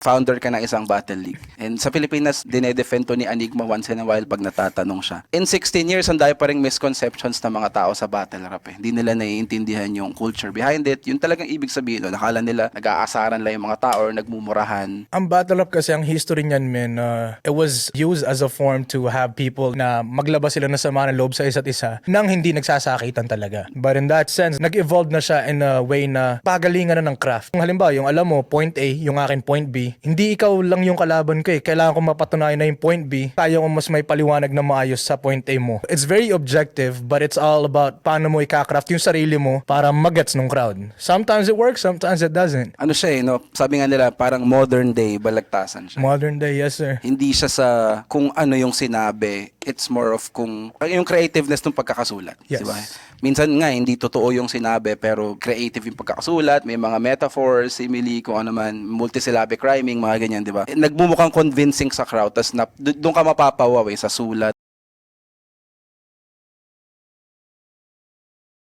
founder ka ng isang battle league. And sa Pilipinas, dinedefend to ni Enigma once in a while pag natatanong siya. In 16 years, ang dahil pa rin misconceptions ng mga tao sa battle rap eh. Hindi nila naiintindihan yung culture behind it. Yun talagang ibig sabihin. No? Nakala nila nag-aasaran lang yung mga tao or nagmumurahan. Ang battle rap kasi, ang history niyan, men, it was used as a form to have people na maglabas sila ng sama ng loob sa isa't isa nang hindi nagsasakitan talaga. But in that sense, nag-evolve na siya in a way na pagalingan na ng craft. Kung halimbawa, yung alam mo, point A, yung akin point B, hindi ikaw lang yung kalaban ko eh. Kailangan ko mapatunayan na yung point B. Kaya ko mas may paliwanag na maayos sa point A mo. It's very objective, but it's all about paano mo ika-craft yung sarili mo para mag-gets ng crowd. Sometimes it works, sometimes it doesn't. Ano siya eh, no? Sabi nga nila, parang modern day balagtasan siya. Modern day, yes sir. Hindi siya sa kung ano yung sinabi. It's more of kung yung creativeness ng pagkakasulat. Yes. Diba? Minsan nga, hindi totoo yung sinabi pero creative yung pagkakasulat. May mga metaphors, simile, kung ano man, multisyllabic rhyming, mga ganyan, di ba? Nagmumukhang convincing sa crowd, tas doon ka mapapawaw sa sulat.